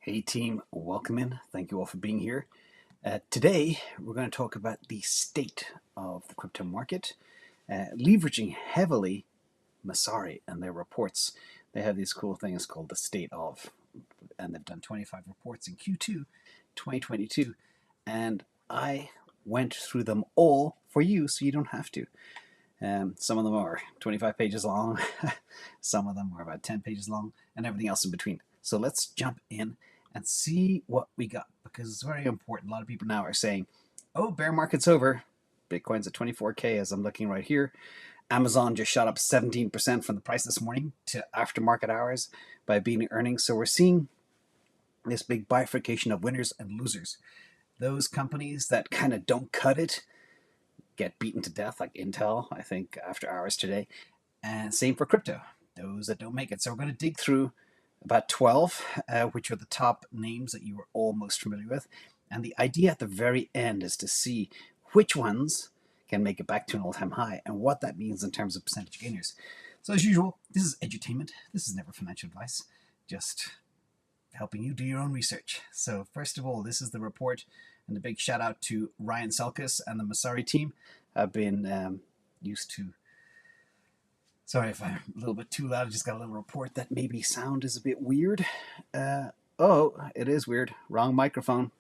Hey team, welcome in. Thank you all for being here. Today, we're going to talk about the state of the crypto market, leveraging heavily Messari and their reports. They have these cool things called the state of, and they've done 25 reports in Q2 2022. And I went through them all for you so you don't have to. Some of them are 25 pages long, some of them are about 10 pages long, and everything else in between. So let's jump in and see what we got, because it's very important. A lot of people now are saying, oh, bear market's over. Bitcoin's at 24K as I'm looking right here. Amazon just shot up 17% from the price this morning to after market hours by beating earnings. So we're seeing this big bifurcation of winners and losers. Those companies that kind of don't cut it get beaten to death, like Intel, I think, after hours today. And same for crypto, those that don't make it. So we're going to dig through about 12, which are the top names that you are all most familiar with. And the idea at the very end is to see which ones can make it back to an all-time high and what that means in terms of percentage gainers. So as usual, this is edutainment. This is never financial advice, just helping you do your own research. So first of all, this is the report, and a big shout out to Ryan Selkis and the Messari team. I've been used to, sorry if I'm a little bit too loud, I just got a little report that maybe sound is a bit weird. Oh, it is weird. Wrong microphone.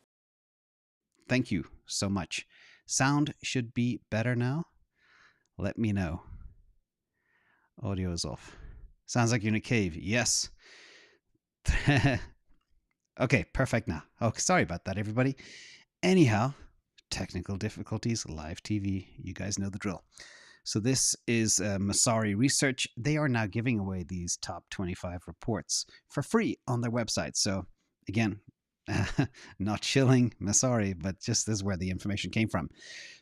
Thank you so much. Sound should be better now. Let me know. Audio is off. Sounds like you're in a cave. Yes. Okay, perfect now. Oh, sorry about that, everybody. Anyhow, technical difficulties, live TV, you guys know the drill. So this is Messari Research. They are now giving away these top 25 reports for free on their website. So again, not shilling Messari, but just this is where the information came from.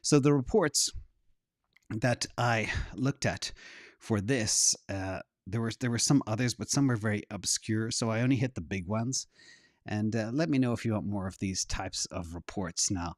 So the reports that I looked at for this, there were some others, but some were very obscure. So I only hit the big ones. And let me know if you want more of these types of reports. Now,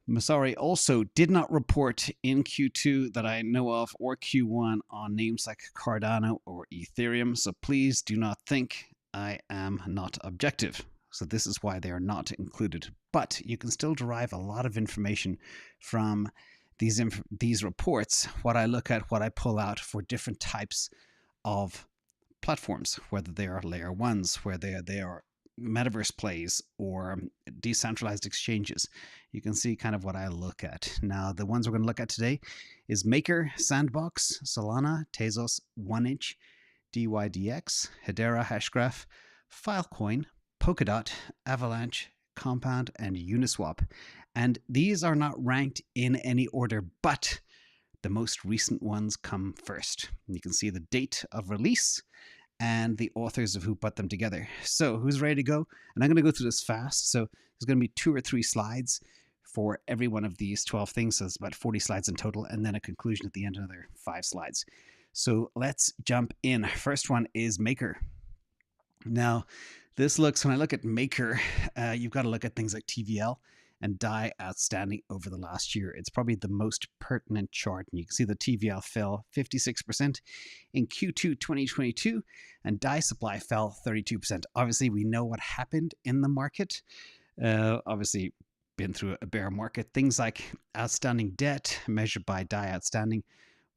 Messari also did not report in Q2 that I know of, or Q1, on names like Cardano or Ethereum. So please do not think I am not objective. So this is why they are not included. But you can still derive a lot of information from these reports. What I look at, what I pull out for different types of platforms, whether they are layer ones, where they are metaverse plays or decentralized exchanges. You can see kind of what I look at. Now, the ones we're going to look at today is Maker, Sandbox, Solana, Tezos, 1inch, dYdX, Hedera Hashgraph, Filecoin, Polkadot, Avalanche, Compound, and Uniswap. And these are not ranked in any order, but the most recent ones come first. You can see the date of release and the authors of who put them together. So who's ready to go? And I'm going to go through this fast. So there's going to be 2 or 3 slides for every one of these 12 things. So it's about 40 slides in total, and then a conclusion at the end, another 5 slides. So let's jump in. First one is Maker. Now, this looks, when I look at Maker, you've got to look at things like TVL and DAI outstanding over the last year. It's probably the most pertinent chart. And you can see the TVL fell 56% in Q2 2022, and DAI supply fell 32%. Obviously, we know what happened in the market. Obviously, been through a bear market. Things like outstanding debt measured by DAI outstanding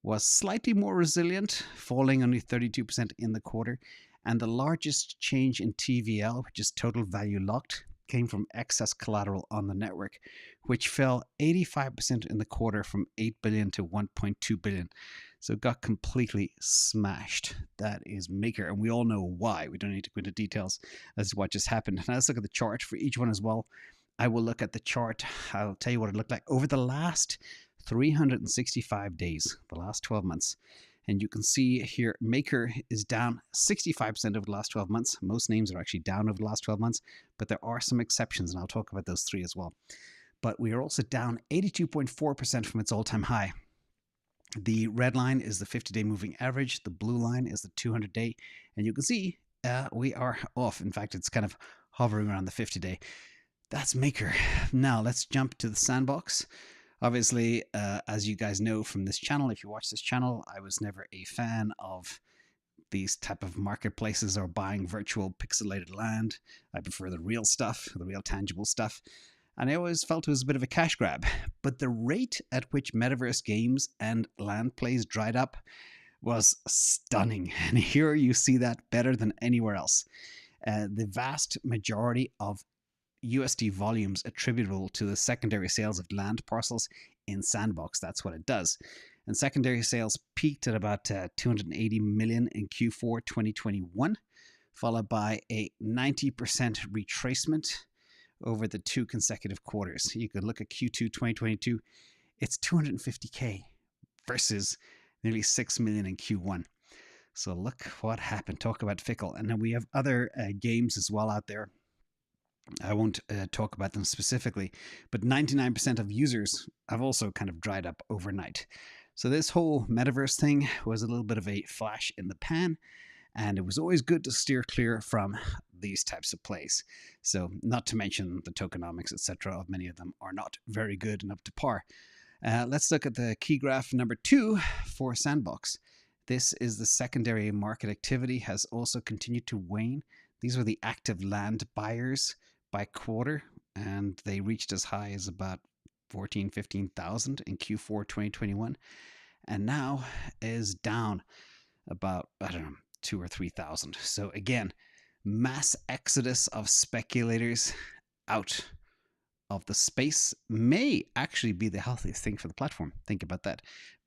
was slightly more resilient, falling only 32% in the quarter. And the largest change in TVL, which is total value locked, came from excess collateral on the network, which fell 85% in the quarter from 8 billion to 1.2 billion. So it got completely smashed. That is Maker, and we all know why. We don't need to go into details as to what just happened. Now let's look at the chart for each one as well. I will look at the chart. I'll tell you what it looked like over the last 365 days, the last 12 months. And you can see here, Maker is down 65% over the last 12 months. Most names are actually down over the last 12 months, but there are some exceptions, and I'll talk about those 3 as well. But we are also down 82.4% from its all-time high. The red line is the 50-day moving average. The blue line is the 200-day. And you can see we are off. In fact, it's kind of hovering around the 50-day. That's Maker. Now let's jump to the Sandbox. Obviously, as you guys know from this channel, if you watch this channel, I was never a fan of these type of marketplaces or buying virtual pixelated land. I prefer the real stuff, the real tangible stuff. And I always felt it was a bit of a cash grab. But the rate at which metaverse games and land plays dried up was stunning. And here you see that better than anywhere else. The vast majority of USD volumes attributable to the secondary sales of land parcels in Sandbox. That's what it does. And secondary sales peaked at about 280 million in Q4 2021, followed by a 90% retracement over the 2 consecutive quarters. You could look at Q2 2022, it's 250K versus nearly 6 million in Q1. So look what happened. Talk about fickle. And then we have other games as well out there. I won't talk about them specifically, but 99% of users have also kind of dried up overnight. So this whole metaverse thing was a little bit of a flash in the pan, and it was always good to steer clear from these types of plays. So not to mention the tokenomics, etc. of many of them are not very good and up to par. Let's look at the key graph number 2 for Sandbox. This is the secondary market activity has also continued to wane. These were the active land buyers by quarter, and they reached as high as about 15,000 in Q4 2021, and now is down about, 2,000 or 3,000. So again, mass exodus of speculators out of the space may actually be the healthiest thing for the platform. Think about that.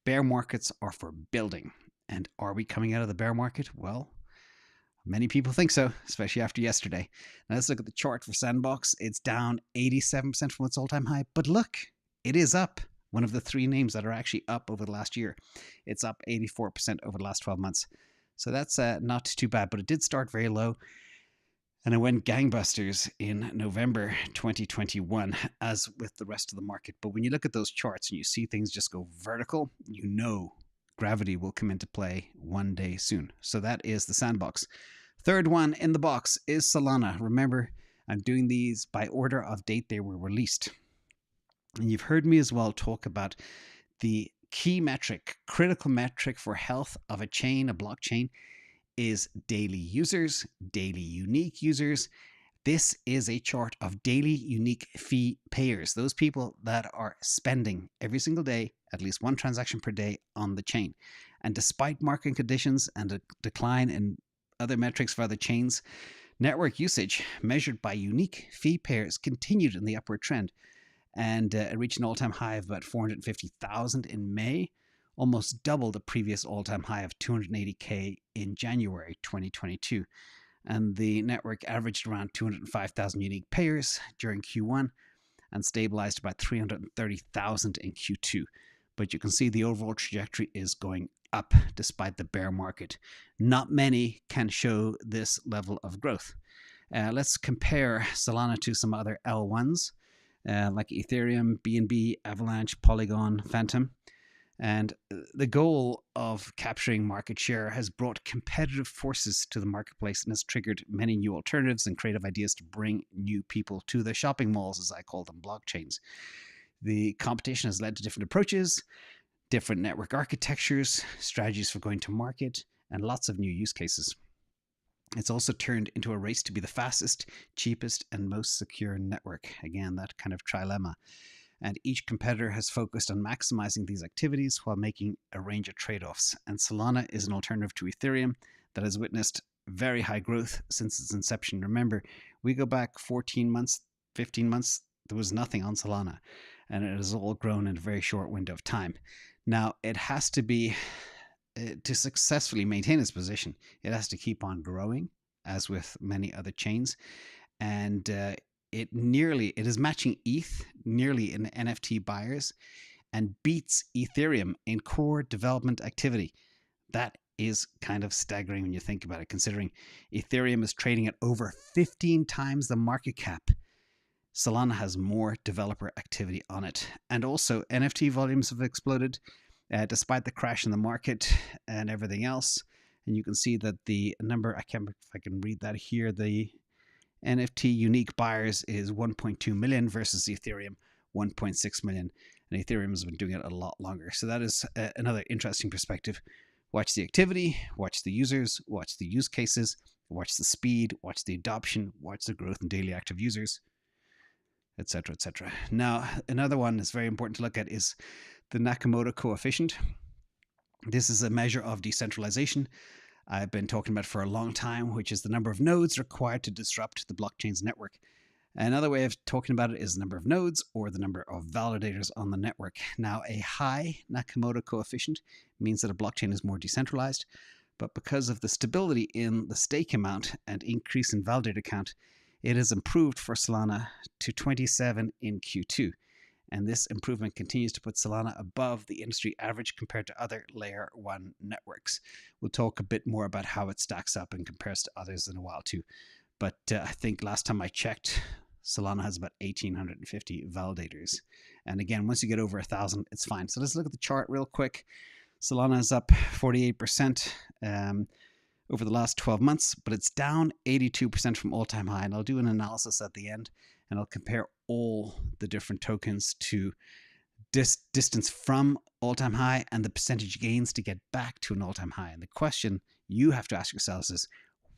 Bear markets are for building. And are we coming out of the bear market? Well, many people think so, especially after yesterday. Now let's look at the chart for Sandbox. It's down 87% from its all-time high, but look, it is up. One of the 3 names that are actually up over the last year. It's up 84% over the last 12 months. So that's not too bad, but it did start very low. And it went gangbusters in November 2021, as with the rest of the market. But when you look at those charts and you see things just go vertical, you know gravity will come into play one day soon. So that is the Sandbox. Third one in the box is Solana. Remember, I'm doing these by order of date they were released. And you've heard me as well talk about the key metric, critical metric for health of a chain, a blockchain, is daily users, daily unique users. This is a chart of daily unique fee payers, those people that are spending every single day at least 1 transaction per day on the chain. And despite market conditions and a decline in other metrics for other chains, network usage measured by unique fee payers continued in the upward trend, and it reached an all-time high of about 450,000 in May, almost double the previous all-time high of 280K in January 2022. And the network averaged around 205,000 unique payers during Q1 and stabilized about 330,000 in Q2. But you can see the overall trajectory is going up despite the bear market. Not many can show this level of growth. Let's compare Solana to some other L1s like Ethereum, BNB, Avalanche, Polygon, Phantom. And the goal of capturing market share has brought competitive forces to the marketplace and has triggered many new alternatives and creative ideas to bring new people to the shopping malls, as I call them, blockchains. The competition has led to different approaches, different network architectures, strategies for going to market, and lots of new use cases. It's also turned into a race to be the fastest, cheapest, and most secure network. Again, that kind of trilemma. And each competitor has focused on maximizing these activities while making a range of trade-offs. And Solana is an alternative to Ethereum that has witnessed very high growth since its inception. Remember, we go back 14 months, 15 months, there was nothing on Solana, and it has all grown in a very short window of time. Now, it has to be, to successfully maintain its position, it has to keep on growing, as with many other chains. And it is matching ETH nearly in NFT buyers and beats Ethereum in core development activity. That is kind of staggering when you think about it, considering Ethereum is trading at over 15 times the market cap. Solana has more developer activity on it. And also NFT volumes have exploded despite the crash in the market and everything else. And you can see that the number, I can't remember if I can read that here, the NFT unique buyers is 1.2 million versus Ethereum 1.6 million. And Ethereum has been doing it a lot longer. So that is another interesting perspective. Watch the activity, watch the users, watch the use cases, watch the speed, watch the adoption, watch the growth in daily active users, etc., etc. Now, another one that's very important to look at is the Nakamoto coefficient. This is a measure of decentralization I've been talking about for a long time, which is the number of nodes required to disrupt the blockchain's network. Another way of talking about it is the number of nodes or the number of validators on the network. Now, a high Nakamoto coefficient means that a blockchain is more decentralized, but because of the stability in the stake amount and increase in validator count, it has improved for Solana to 27 in Q2. And this improvement continues to put Solana above the industry average compared to other layer 1 networks. We'll talk a bit more about how it stacks up and compares to others in a while too. But I think last time I checked, Solana has about 1,850 validators. And again, once you get over 1,000, it's fine. So let's look at the chart real quick. Solana is up 48% over the last 12 months, but it's down 82% from all-time high. And I'll do an analysis at the end, and I'll compare all the different tokens to distance from all-time high and the percentage gains to get back to an all-time high. And the question you have to ask yourselves is,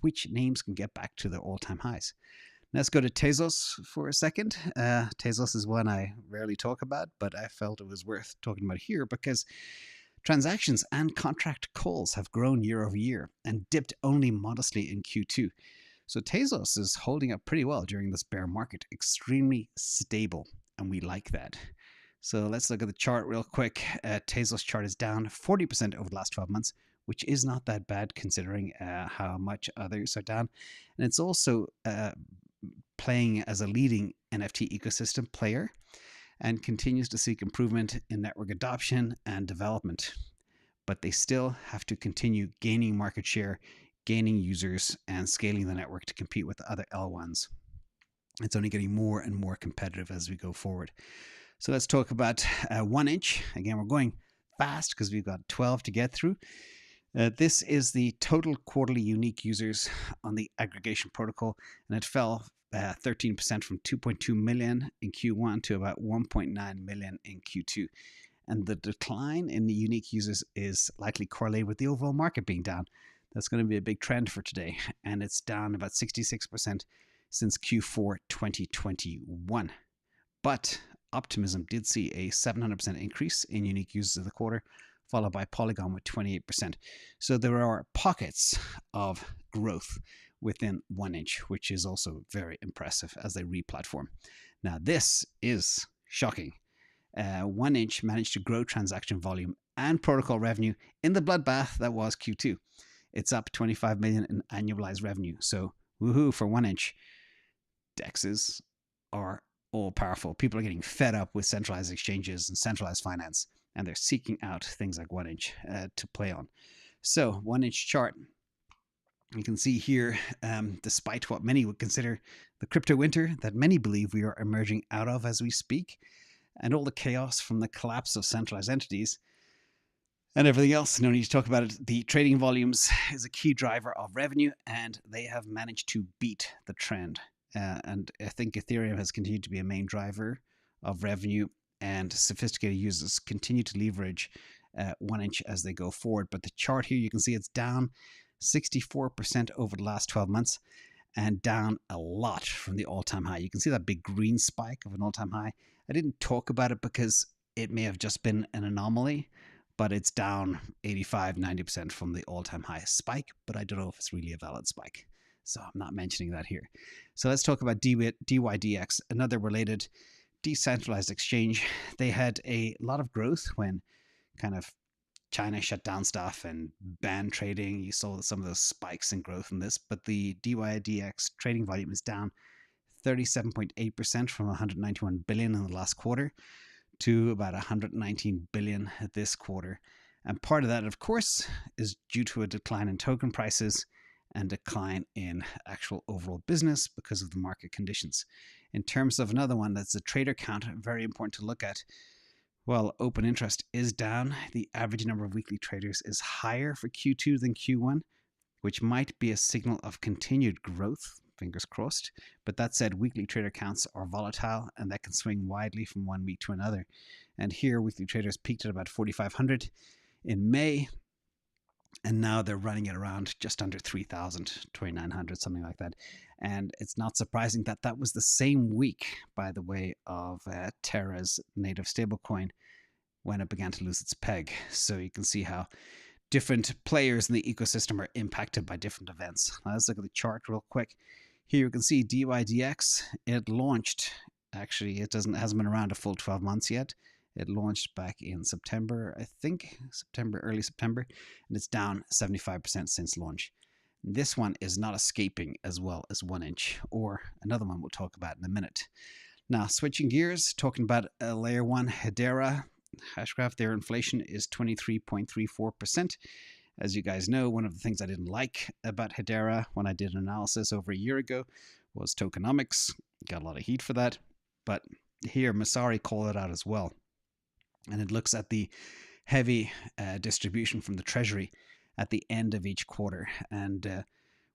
which names can get back to their all-time highs? Let's go to Tezos for a second. Tezos is one I rarely talk about, but I felt it was worth talking about here because transactions and contract calls have grown year over year and dipped only modestly in Q2. So Tezos is holding up pretty well during this bear market, extremely stable, and we like that. So let's look at the chart real quick. Tezos chart is down 40% over the last 12 months, which is not that bad considering how much others are down. And it's also playing as a leading NFT ecosystem player and continues to seek improvement in network adoption and development. But they still have to continue gaining market share, gaining users, and scaling the network to compete with the other L1s. It's only getting more and more competitive as we go forward. So let's talk about 1inch. Again, we're going fast because we've got 12 to get through. This is the total quarterly unique users on the aggregation protocol, and it fell 13% from 2.2 million in Q1 to about 1.9 million in Q2. And the decline in the unique users is likely correlated with the overall market being down. That's going to be a big trend for today, and it's down about 66% since Q4 2021. But Optimism did see a 700% increase in unique users of the quarter, followed by Polygon with 28%. So there are pockets of growth within 1inch, which is also very impressive as they re-platform. Now this is shocking. 1inch managed to grow transaction volume and protocol revenue in the bloodbath that was Q2. It's up 25 million in annualized revenue. So woohoo for 1inch. DEXs are all powerful. People are getting fed up with centralized exchanges and centralized finance, and they're seeking out things like 1inch to play on. So 1inch chart, you can see here, despite what many would consider the crypto winter that many believe we are emerging out of as we speak, and all the chaos from the collapse of centralized entities and everything else, no need to talk about it. The trading volumes is a key driver of revenue, and they have managed to beat the trend. And I think Ethereum has continued to be a main driver of revenue, and sophisticated users continue to leverage 1inch as they go forward. But the chart here, you can see it's down 64% over the last 12 months and down a lot from the all-time high. You can see that big green spike of an all-time high. I didn't talk about it because it may have just been an anomaly, but it's down 85-90% from the all-time high spike, but I don't know if it's really a valid spike. So I'm not mentioning that here. So let's talk about dYdX, another related decentralized exchange. They had a lot of growth when kind of China shut down stuff and banned trading. You saw some of those spikes in growth in this, but the dYdX trading volume is down 37.8% from 191 billion in the last quarter to about 119 billion this quarter. And part of that, of course, is due to a decline in token prices and decline in actual overall business because of the market conditions. In terms of another one, that's the trader count, very important to look at. Well, open interest is down. The average number of weekly traders is higher for Q2 than Q1, which might be a signal of continued growth, fingers crossed. But that said, weekly trader counts are volatile, and that can swing widely from one week to another. And here, weekly traders peaked at about 4,500 in May, And now they're running it around just under 3,000, 2,900, something like that. And it's not surprising that that was the same week, by the way, of Terra's native stablecoin when it began to lose its peg. So you can see how different players in the ecosystem are impacted by different events. Now let's look at the chart real quick. Here you can see dYdX. It launched, actually it hasn't been around a full 12 months yet. It launched back in September, I think, early September, and it's down 75% since launch. This one is not escaping as well as 1inch, or another one we'll talk about in a minute. Now, switching gears, talking about a layer 1 Hedera hash graph, their inflation is 23.34%. As you guys know, one of the things I didn't like about Hedera when I did an analysis over a year ago was tokenomics. Got a lot of heat for that, but here Messari called it out as well. And it looks at the heavy distribution from the treasury at the end of each quarter. And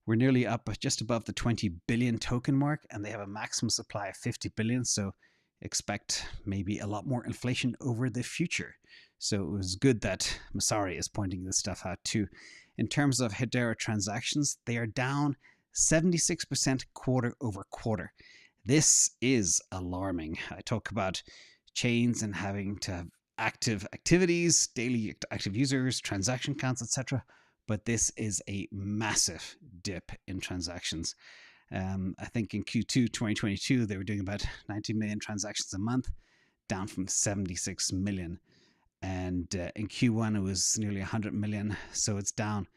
we're nearly up just above the 20 billion token mark, and they have a maximum supply of 50 billion. So expect maybe a lot more inflation over the future. So it was good that Messari is pointing this stuff out too. In terms of Hedera transactions, they are down 76% quarter over quarter. This is alarming. I talk about chains and having to have active activities, daily active users, transaction counts, etc. But this is a massive dip in transactions. I think in Q2 2022, they were doing about 90 million transactions a month, down from 76 million. And in Q1, it was nearly 100 million. So it's down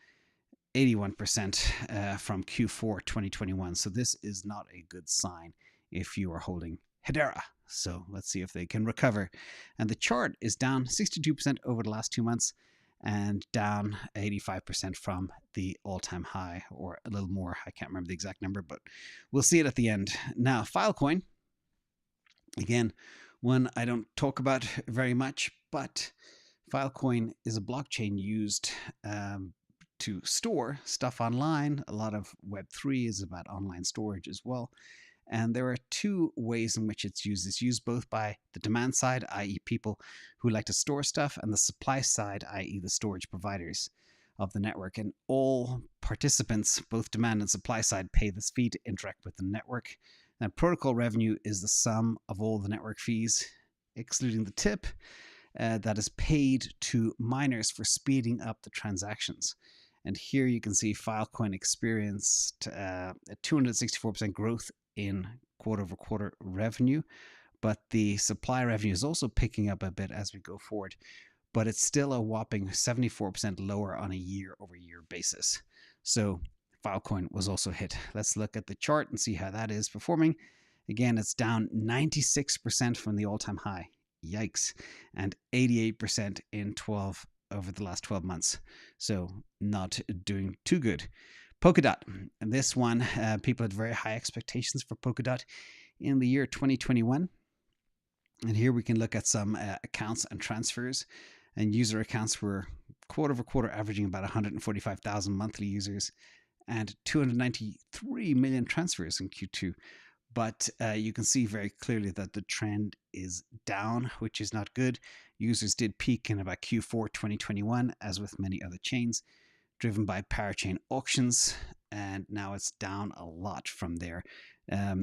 81% from Q4 2021. So this is not a good sign if you are holding Hedera. So let's see if they can recover. And the chart is down 62% over the last 2 months and down 85% from the all-time high, or a little more. I can't remember the exact number, but we'll see it at the end. Now, Filecoin, again, one I don't talk about very much, but Filecoin is a blockchain used to store stuff online. A lot of Web3 is about online storage as well. And there are two ways in which it's used. It's used both by the demand side, i.e. people who like to store stuff, and the supply side, i.e. the storage providers of the network. And all participants, both demand and supply side, pay this fee to interact with the network. Now, protocol revenue is the sum of all the network fees, excluding the tip, that is paid to miners for speeding up the transactions. And here you can see Filecoin experienced a 264% growth in quarter over quarter revenue, but the supply revenue is also picking up a bit as we go forward, but it's still a whopping 74% lower on a year over year basis. So Filecoin was also hit. Let's look at the chart and see how that is performing. Again, it's down 96% from the all-time high. Yikes. And 88% in over the last 12 months. So not doing too good. Polkadot, and this one, people had very high expectations for Polkadot in the year 2021. And here we can look at some accounts and transfers. And user accounts were quarter over quarter averaging about 145,000 monthly users and 293 million transfers in Q2. But you can see very clearly that the trend is down, which is not good. Users did peak in about Q4 2021, as with many other chains, driven by parachain auctions, and now it's down a lot from there.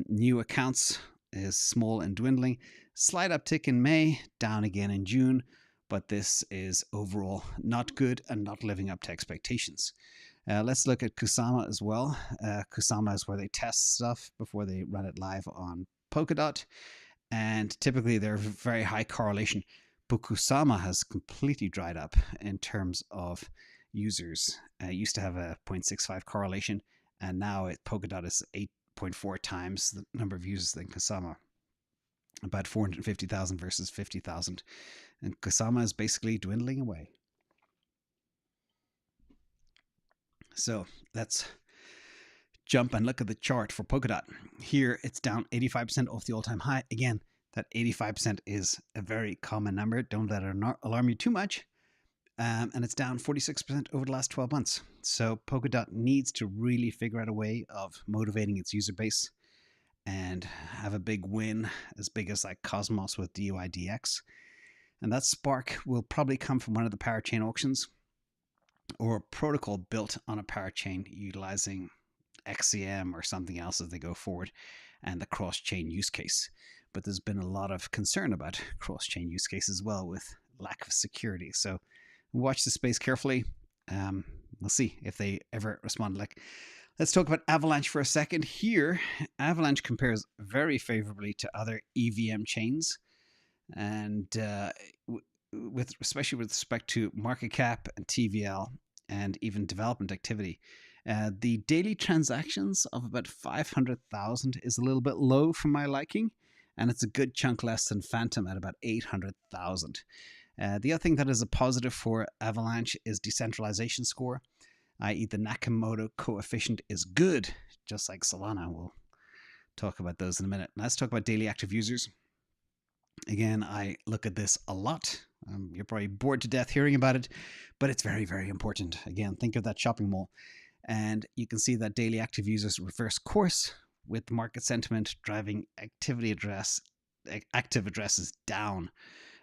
New accounts is small and dwindling. Slight uptick in May, down again in June, but this is overall not good and not living up to expectations. Let's look at Kusama as well. Kusama is where they test stuff before they run it live on Polkadot, and typically they're very high correlation, but Kusama has completely dried up in terms of users. Used to have a 0.65 correlation, and now Polkadot is 8.4 times the number of users than Kusama. About 450,000 versus 50,000. And Kusama is basically dwindling away. So let's jump and look at the chart for Polkadot. Here it's down 85% off the all-time high. Again, that 85% is a very common number. Don't let it alarm you too much. And it's down 46% over the last 12 months. So Polkadot needs to really figure out a way of motivating its user base and have a big win as big as like Cosmos with dYdX. And that spark will probably come from one of the parachain auctions. or a protocol built on a parachain utilizing XCM or something else as they go forward, and the cross-chain use case. But there's been a lot of concern about cross-chain use case as well with lack of security. So watch the space carefully. We'll see if they ever respond. Let's talk about Avalanche for a second. Here, Avalanche compares very favorably to other EVM chains, and especially with respect to market cap and TVL and even development activity. The daily transactions of about 500,000 is a little bit low for my liking, and it's a good chunk less than Phantom at about 800,000. The other thing that is a positive for Avalanche is decentralization score, i.e. the Nakamoto coefficient is good, just like Solana. We'll talk about those in a minute. Let's talk about daily active users. Again, I look at this a lot. You're probably bored to death hearing about it, but it's very, very important. Again, think of that shopping mall. And you can see that daily active users reverse course with market sentiment driving active addresses down.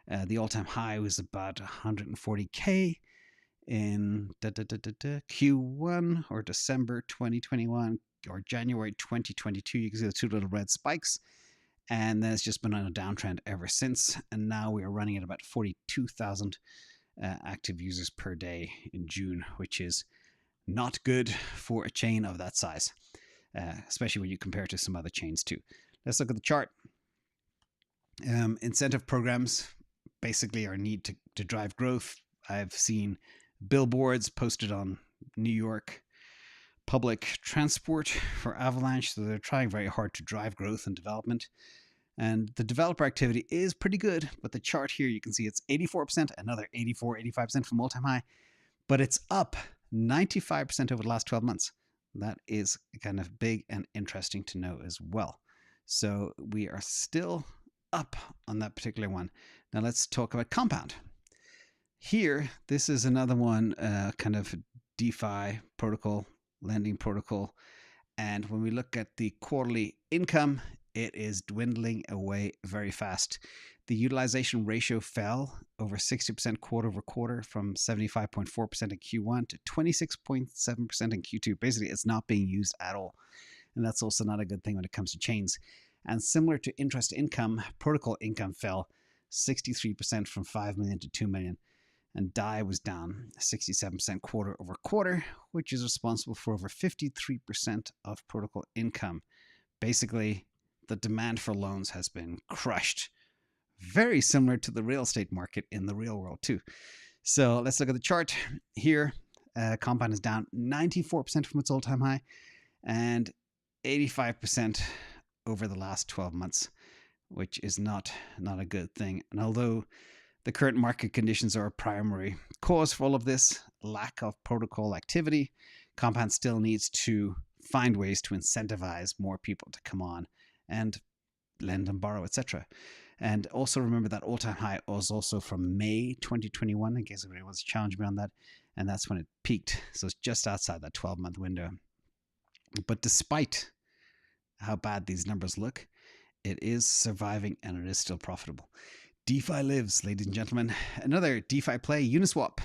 The all-time high was about 140K in Q1 or December 2021 or January 2022. You can see the two little red spikes. And then it's just been on a downtrend ever since. And now we are running at about 42,000 active users per day in June, which is not good for a chain of that size, especially when you compare it to some other chains too. Let's look at the chart. Incentive programs basically are need to drive growth. I've seen billboards posted on New York public transport for Avalanche, so they're trying very hard to drive growth and development. And the developer activity is pretty good, but the chart here, you can see it's 84%, another 85% from all-time high, but it's up 95% over the last 12 months. That is kind of big and interesting to know as well. So we are still up on that particular one. Now let's talk about Compound. Here, this is another one, kind of DeFi protocol, lending protocol. And when we look at the quarterly income, it is dwindling away very fast. The utilization ratio fell over 60% quarter over quarter from 75.4% in Q1 to 26.7% in Q2. Basically, it's not being used at all. And that's also not a good thing when it comes to chains. And similar to interest income, protocol income fell 63% from 5 million to 2 million. And DAI was down 67% quarter over quarter, which is responsible for over 53% of protocol income. Basically, the demand for loans has been crushed. Very similar to the real estate market in the real world too. So let's look at the chart here. Compound is down 94% from its all-time high and 85% over the last 12 months, which is not a good thing. And although the current market conditions are a primary cause for all of this, lack of protocol activity, Compound still needs to find ways to incentivize more people to come on and lend and borrow, etc. And also remember that all-time high was also from May 2021, in case anybody wants to challenge me on that. And that's when it peaked. So it's just outside that 12-month window. But despite how bad these numbers look, it is surviving and it is still profitable. DeFi lives, ladies and gentlemen. Another DeFi play, Uniswap.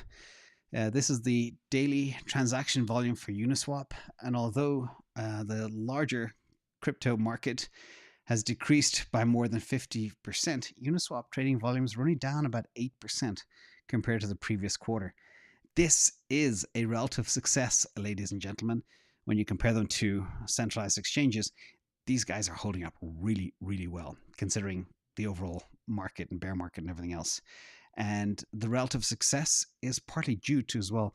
This is the daily transaction volume for Uniswap. And although the larger crypto market has decreased by more than 50%, Uniswap trading volumes are only down about 8% compared to the previous quarter. This is a relative success, ladies and gentlemen. When you compare them to centralized exchanges, these guys are holding up really, really well, considering the overall market and bear market and everything else. And the relative success is partly due to as well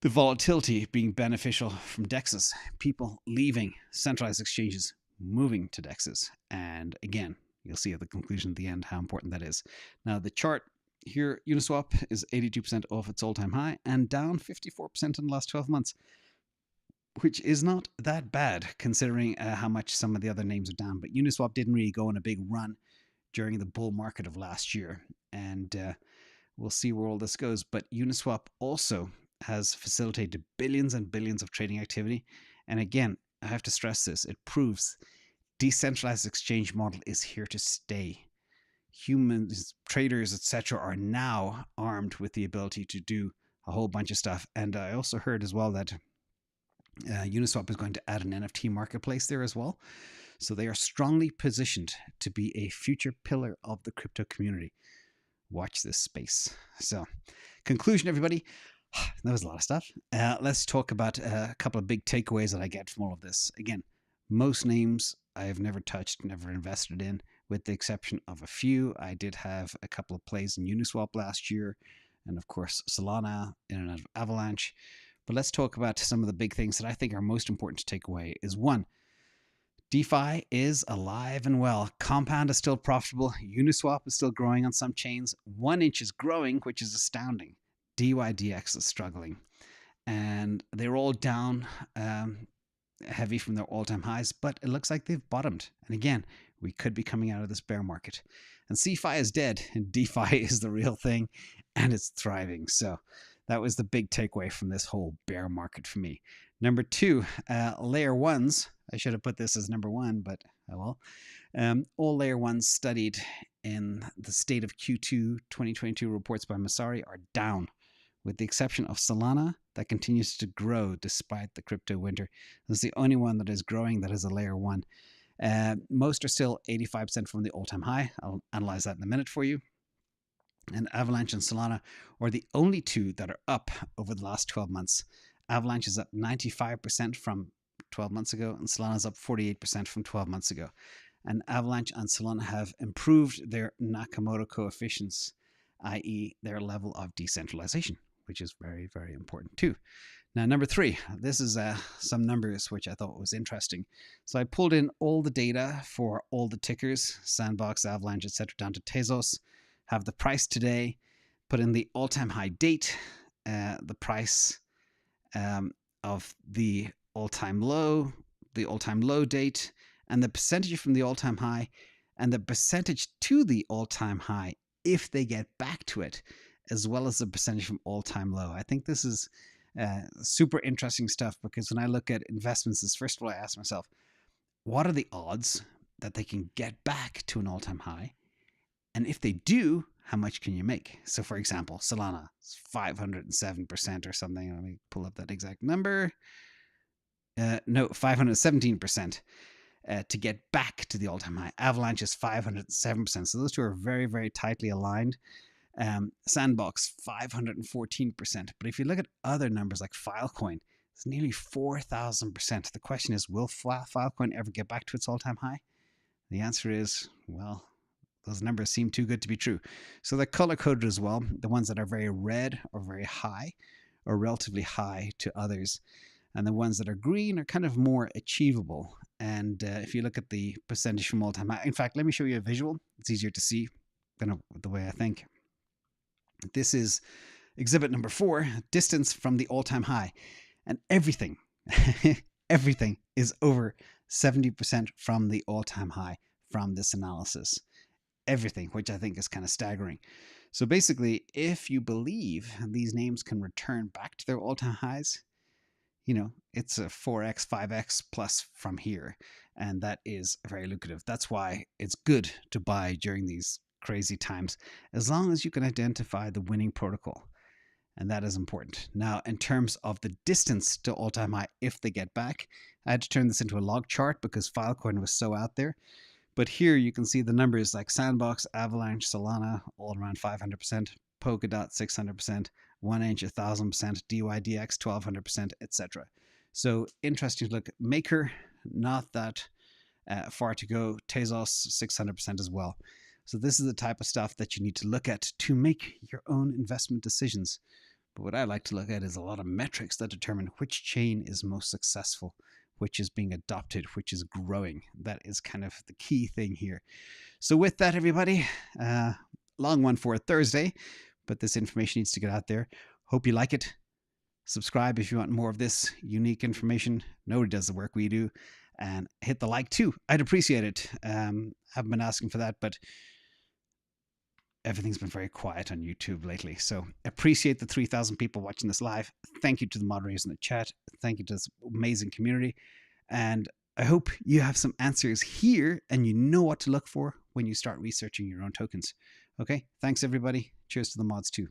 the volatility being beneficial from DEXs, people leaving centralized exchanges, moving to DEXs. And again, you'll see at the conclusion at the end how important that is. Now the chart here, Uniswap is 82% off its all-time high and down 54% in the last 12 months, which is not that bad considering how much some of the other names are down. But Uniswap didn't really go on a big run during the bull market of last year. And we'll see where all this goes. But Uniswap also has facilitated billions and billions of trading activity. And again, I have to stress this, it proves decentralized exchange model is here to stay. Humans, traders, etc. are now armed with the ability to do a whole bunch of stuff. And I also heard as well that Uniswap is going to add an NFT marketplace there as well. So they are strongly positioned to be a future pillar of the crypto community. Watch this space. So, conclusion, everybody. That was a lot of stuff. Let's talk about a couple of big takeaways that I get from all of this. Again, most names I have never touched, never invested in, with the exception of a few. I did have a couple of plays in Uniswap last year, and of course Solana, in and out of Avalanche. But let's talk about some of the big things that I think are most important to take away. Is one, DeFi is alive and well. Compound is still profitable. Uniswap is still growing on some chains. 1inch is growing, which is astounding. dYdX is struggling. And they're all down heavy from their all-time highs, but it looks like they've bottomed. And again, we could be coming out of this bear market. And CeFi is dead, and DeFi is the real thing, and it's thriving. So that was the big takeaway from this whole bear market for me. Number two, layer ones. I should have put this as number one, but oh well. All layer ones studied in the state of Q2 2022 reports by Messari are down, with the exception of Solana that continues to grow despite the crypto winter. It's the only one that is growing that is a layer one. Most are still 85% from the all-time high. I'll analyze that in a minute for you. And Avalanche and Solana are the only two that are up over the last 12 months. Avalanche is up 95% from 12 months ago, and Solana is up 48% from 12 months ago. And Avalanche and Solana have improved their Nakamoto coefficients, i.e. their level of decentralization, which is very, very important too. Now, number three, this is some numbers which I thought was interesting. So I pulled in all the data for all the tickers, Sandbox, Avalanche, etc., down to Tezos, have the price today, put in the all-time high date, the price of the all-time low date, and the percentage from the all-time high, and the percentage to the all-time high if they get back to it, as well as the percentage from all-time low. I think this is super interesting stuff, because when I look at investments, first of all, I ask myself, what are the odds that they can get back to an all-time high? And if they do, how much can you make? So for example, Solana is 507% or something. Let me pull up that exact number. No, 517% to get back to the all-time high. Avalanche is 507%. So those two are very, very tightly aligned. Sandbox, 514%. But if you look at other numbers like Filecoin, it's nearly 4,000%. The question is, will Filecoin ever get back to its all-time high? The answer is, well, those numbers seem too good to be true. So they're color-coded as well. The ones that are very red or very high or relatively high to others. And the ones that are green are kind of more achievable. And if you look at the percentage from all-time high, in fact, let me show you a visual. It's easier to see than the way I think. This is exhibit number 4, distance from the all-time high. And everything, everything is over 70% from the all-time high from this analysis. Everything, which I think is kind of staggering. So basically, if you believe these names can return back to their all-time highs, you know, it's a 4x, 5x plus from here. And that is very lucrative. That's why it's good to buy during these crazy times, as long as you can identify the winning protocol. And that is important. Now, in terms of the distance to all-time high, if they get back, I had to turn this into a log chart because Filecoin was so out there. But here you can see the numbers like Sandbox, Avalanche, Solana, all around 500%, Polkadot 600%, 1inch 1,000%, dYdX 1,200%, etc. So interesting to look at. Maker, not that far to go. Tezos 600% as well. So this is the type of stuff that you need to look at to make your own investment decisions. But what I like to look at is a lot of metrics that determine which chain is most successful, which is being adopted, which is growing. That is kind of the key thing here. So with that, everybody, long one for a Thursday, but this information needs to get out there. Hope you like it. Subscribe if you want more of this unique information. Nobody does the work we do. And hit the like too. I'd appreciate it. Haven't been asking for that, but everything's been very quiet on YouTube lately. So appreciate the 3,000 people watching this live. Thank you to the moderators in the chat. Thank you to this amazing community. And I hope you have some answers here and you know what to look for when you start researching your own tokens. Okay, thanks everybody. Cheers to the mods too.